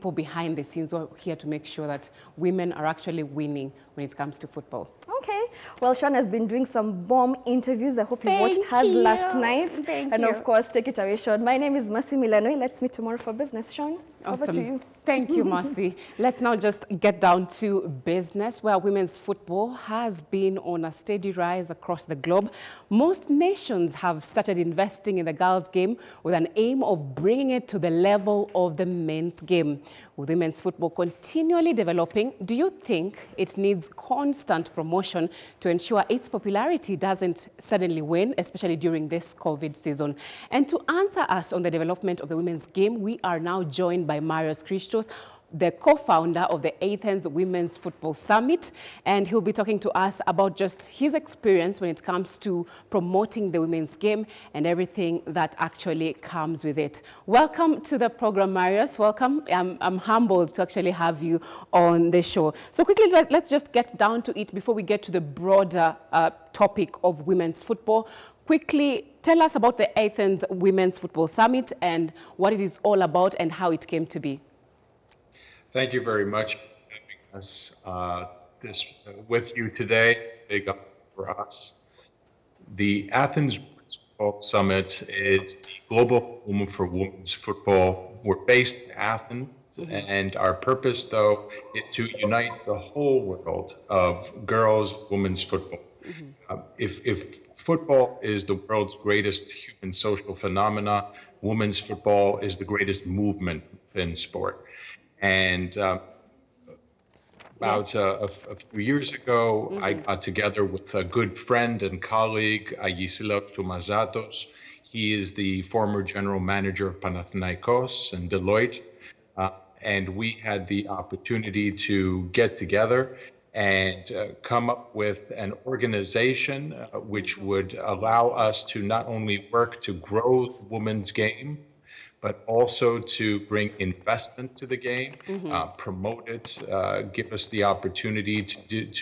people behind the scenes who are here to make sure that women are actually winning when it comes to football. Okay. Well, Sean has been doing some bomb interviews. I hope you watched hers last night. Thank you. Of course, take it away, Sean. My name is Mercy Milano. Let's meet tomorrow for business. Sean, over to you. Thank you, Mercy. Let's now just get down to business, where women's football has been on a steady rise across the globe. Most nations have started investing in the girls' game with an aim of bringing it to the level of the men's game. With women's football continually developing, do you think it needs constant promotion to ensure its popularity doesn't suddenly wane, especially during this COVID season? And to answer us on the development of the women's game, we are now joined by Marius Christos, the co-founder of the Athens Women's Football Summit, and he'll be talking to us about just his experience when it comes to promoting the women's game and everything that actually comes with it. Welcome to the program, Marius. Welcome. I'm humbled to actually have you on the show. So quickly, let's just get down to it before we get to the broader topic of women's football. Quickly, tell us about the Athens Women's Football Summit and what it is all about and how it came to be. Thank you very much for having us with you today. Big up for us. The Athens Women's Football Summit is the global home for women's football. We're based in Athens, and our purpose, though, is to unite the whole world of girls' women's football. If football is the world's greatest human social phenomena, women's football is the greatest movement in sport. And about a few years ago, I got together with a good friend and colleague, Agisila Tumazatos. He is the former general manager of Panathinaikos and Deloitte. And we had the opportunity to get together and come up with an organization which would allow us to not only work to grow the women's game, but also to bring investment to the game, promote it, give us the opportunity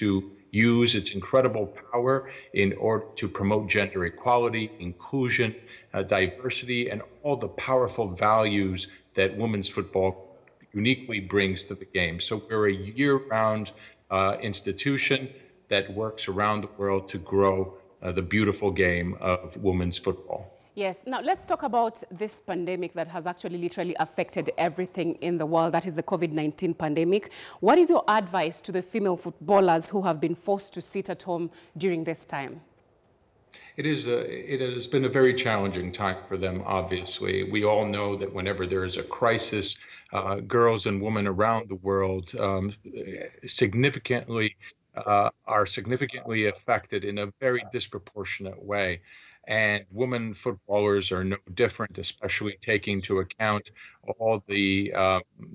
to use its incredible power in order to promote gender equality, inclusion, diversity, and all the powerful values that women's football uniquely brings to the game. So we're a year-round institution that works around the world to grow the beautiful game of women's football. Yes. Now, let's talk about this pandemic that has actually literally affected everything in the world. That is the COVID-19 pandemic. What is your advice to the female footballers who have been forced to sit at home during this time? It has been a very challenging time for them, obviously. We all know that whenever there is a crisis, girls and women around the world are significantly affected in a very disproportionate way. And women footballers are no different, especially taking into account all the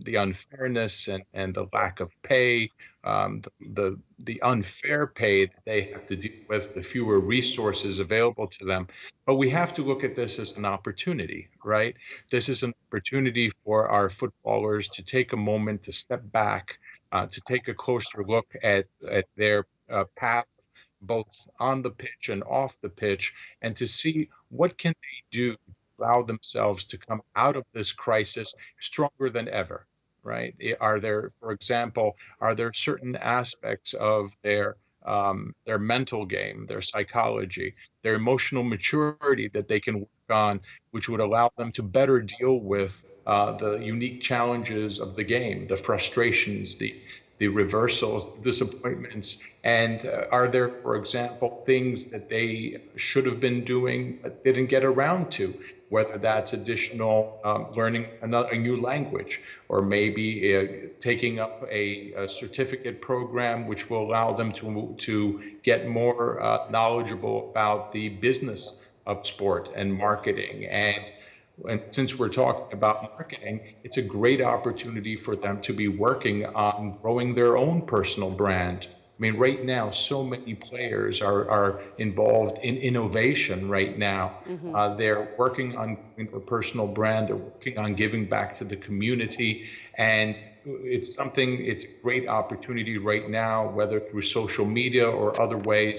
unfairness and the lack of pay, the unfair pay that they have to deal with, the fewer resources available to them. But we have to look at this as an opportunity, right? This is an opportunity for our footballers to take a moment to step back, to take a closer look at their path, both on the pitch and off the pitch, and to see what can they do to allow themselves to come out of this crisis stronger than ever, right? Are there, for example, certain aspects of their mental game, their psychology, their emotional maturity that they can work on, which would allow them to better deal with the unique challenges of the game, the frustrations, the reversals, disappointments, and are there, for example, things that they should have been doing but didn't get around to, whether that's additional learning a new language, or maybe taking up a certificate program which will allow them to get more knowledgeable about the business of sport and marketing. And since we're talking about marketing, it's a great opportunity for them to be working on growing their own personal brand. I mean, right now, so many players are involved in innovation right now. They're working on their personal brand. They're working on giving back to the community. And it's a great opportunity right now, whether through social media or other ways,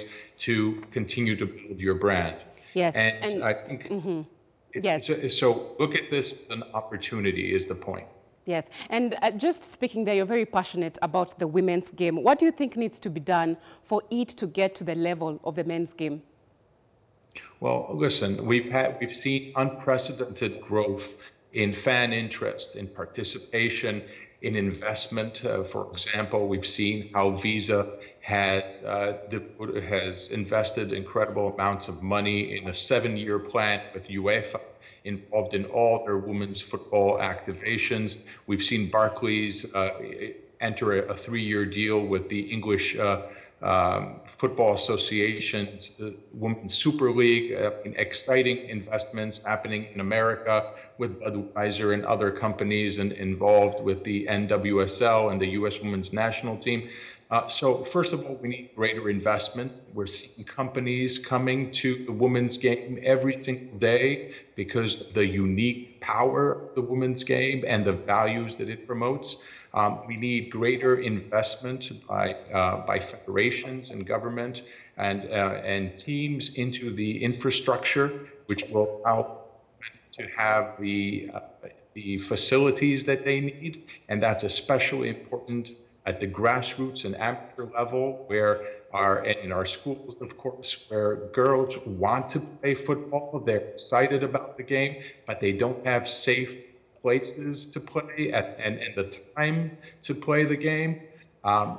to continue to build your brand. Yes. And I think... Yes. So look at this as an opportunity is the point. Yes, and just speaking there, you're very passionate about the women's game. What do you think needs to be done for it to get to the level of the men's game? Well, listen, we've seen unprecedented growth in fan interest, in participation, in investment. For example, we've seen how Visa has invested incredible amounts of money in a 7-year plan with UEFA involved in all their women's football activations. We've seen Barclays enter a 3-year deal with the English Football Association's Women's Super League, exciting investments happening in America with Budweiser and other companies involved with the NWSL and the U.S. Women's National Team. So first of all, we need greater investment. We're seeing companies coming to the women's game every single day because of the unique power of the women's game and the values that it promotes. We need greater investment by federations and government and teams into the infrastructure, which will allow to have the facilities that they need, and that's especially important at the grassroots and amateur level, where in our schools, of course, where girls want to play football, they're excited about the game, but they don't have safe places to play and the time to play the game.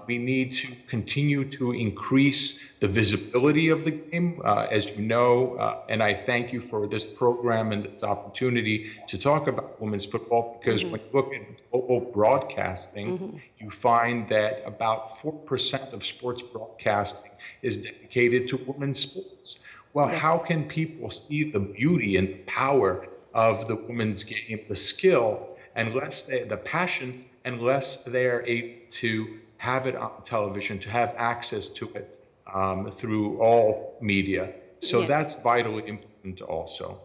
We need to continue to increase the visibility of the game, as you know, and I thank you for this program and this opportunity to talk about women's football, because when you look at global broadcasting, you find that about 4% of sports broadcasting is dedicated to women's sports. Well, how can people see the beauty and power of the women's game, the skill, unless the passion, unless they're able to have it on television, to have access to it through all media. So that's vitally important also.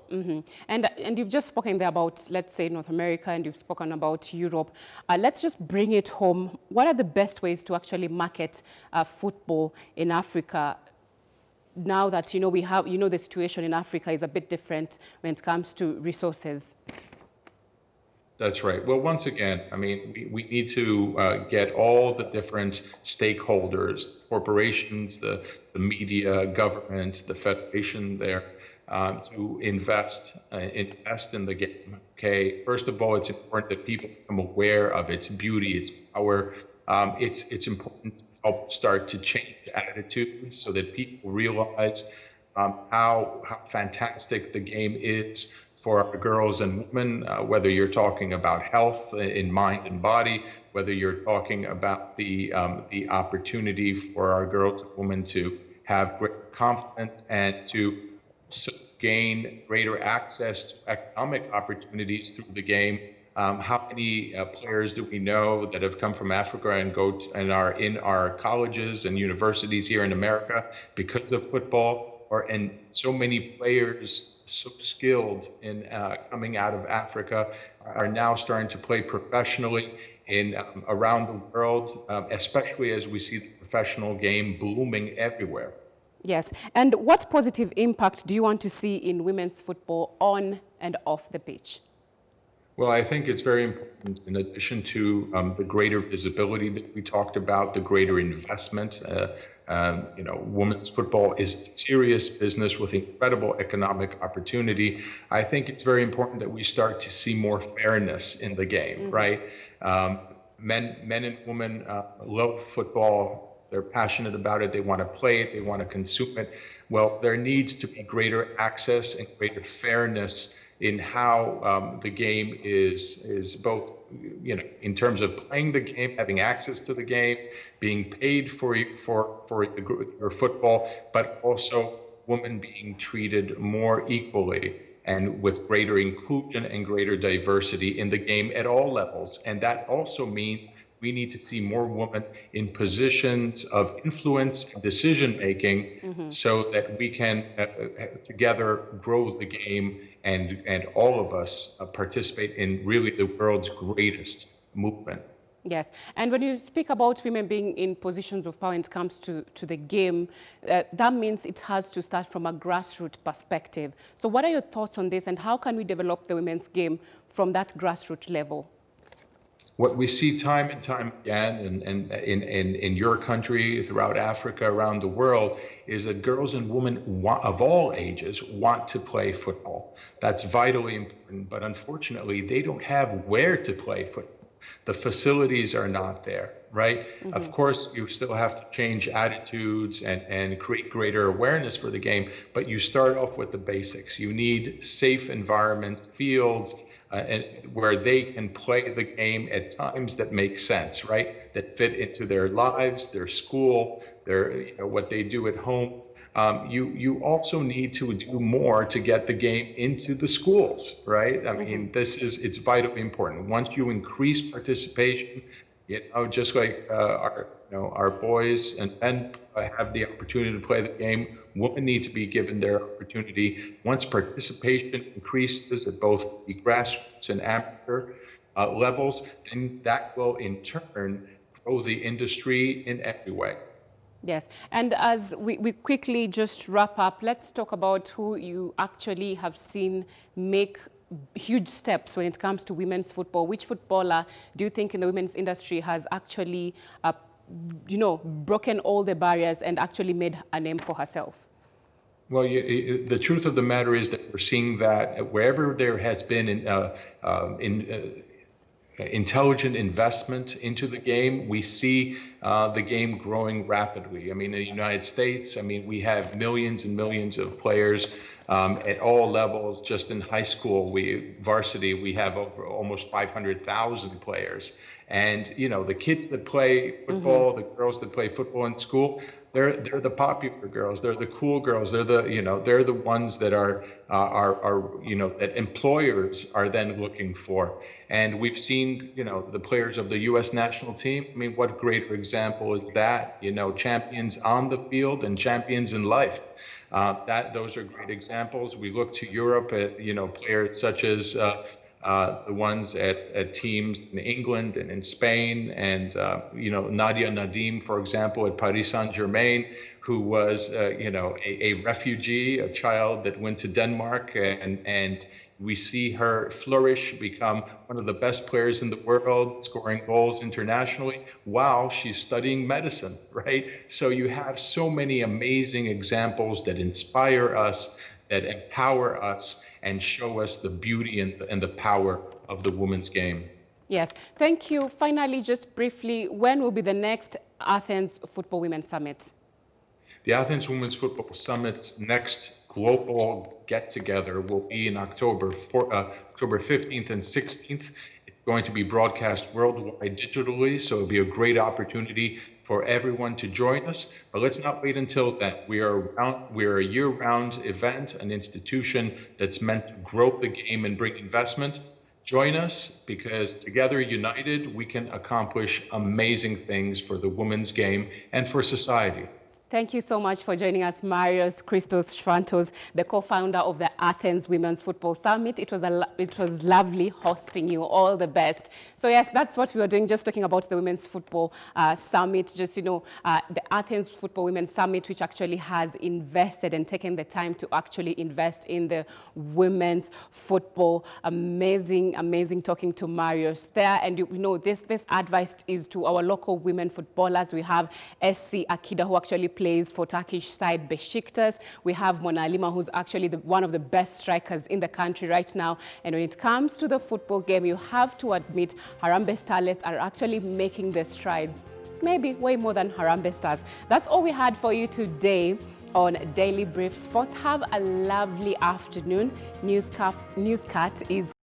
And you've just spoken there about, let's say, North America, and you've spoken about Europe. Let's just bring it home. What are the best ways to actually market football in Africa? Now that, we have, the situation in Africa is a bit different when it comes to resources. That's right. Well, once again, I mean, we need to get all the different stakeholders, corporations, the media, government, the federation there, to invest in the game. Okay. First of all, it's important that people become aware of its beauty, its power. It's important to help start to change attitudes so that people realize how fantastic the game is for our girls and women, whether you're talking about health in mind and body, whether you're talking about the opportunity for our girls and women to have great confidence and to gain greater access to economic opportunities through the game. How many players do we know that have come from Africa and are in our colleges and universities here in America because of football? And so many players so skilled in coming out of Africa are now starting to play professionally around the world, especially as we see the professional game blooming everywhere. Yes. And what positive impact do you want to see in women's football on and off the pitch? Well, I think it's very important, in addition to the greater visibility that we talked about, the greater investment. Women's football is serious business with incredible economic opportunity. I think it's very important that we start to see more fairness in the game, right? Men and women love football. They're passionate about it. They want to play it. They want to consume it. Well, there needs to be greater access and greater fairness in how the game is both, in terms of playing the game, having access to the game, being paid for your football, but also women being treated more equally and with greater inclusion and greater diversity in the game at all levels. And that also means we need to see more women in positions of influence and decision-making so that we can together grow the game and all of us participate in really the world's greatest movement. Yes. And when you speak about women being in positions of power when it comes to the game, that means it has to start from a grassroots perspective. So what are your thoughts on this, and how can we develop the women's game from that grassroots level? What we see time and time again in your country, throughout Africa, around the world, is that girls and women of all ages want to play football. That's vitally important, but unfortunately, they don't have where to play football. The facilities are not there, right? Mm-hmm. Of course, you still have to change attitudes and create greater awareness for the game, but you start off with the basics. You need safe environments, fields, where they can play the game at times that make sense, right? That fit into their lives, their school, what they do at home. You also need to do more to get the game into the schools, right? I mean, it's vitally important. Once you increase participation, just like our boys and men have the opportunity to play the game, women need to be given their opportunity. Once participation increases at both the grassroots and amateur levels, then that will in turn grow the industry in every way. Yes, and as we quickly just wrap up, let's talk about who you actually have seen make huge steps when it comes to women's football. Which footballer do you think in the women's industry has actually, broken all the barriers and actually made a name for herself? Well, the truth of the matter is that we're seeing that wherever there has been intelligent investment into the game, we see the game growing rapidly. I mean, in the United States, we have millions and millions of players at all levels. Just in high school, varsity, we have over almost 500,000 players. And, the kids that play football, the girls that play football in school, they're the popular girls. They're the cool girls. They're the ones that are that employers are then looking for. And we've seen, the players of the U.S. national team. I mean, what greater example is that? Champions on the field and champions in life. Those are great examples. We look to Europe at, players such as the ones at teams in England and in Spain, and Nadia Nadim, for example, at Paris Saint-Germain, who was a refugee, a child that went to Denmark, and we see her flourish, become one of the best players in the world, scoring goals internationally while she's studying medicine, right? So you have so many amazing examples that inspire us, that empower us, and show us the beauty and the power of the women's game. Yes. Thank you. Finally, just briefly, when will be the next Athens Football Women's Summit? The Athens Women's Football Summit's next global get-together will be in October 15th and 16th. It's going to be broadcast worldwide digitally, so it'll be a great opportunity for everyone to join us. But let's not wait until then. We're a year-round event, an institution that's meant to grow the game and bring investment. Join us, because together, united, we can accomplish amazing things for the women's game and for society. Thank you so much for joining us, Marius Christos Schwantos, the co-founder of the Athens Women's Football Summit. It was lovely hosting you. All the best. So yes, that's what we were doing, just talking about the Women's Football Summit. Just, the Athens Football Women's Summit, which actually has invested and taken the time to actually invest in the women's football. Amazing, amazing talking to Marius there. And this advice is to our local women footballers. We have SC Akida, who actually plays for Turkish side Besiktas. We have Mona Lima, who's actually one of the best strikers in the country right now. And when it comes to the football game, you have to admit Harambee Starlets are actually making their strides, maybe way more than Harambee Stars. That's all we had for you today on Daily Brief Sports. Have a lovely afternoon. Newscat is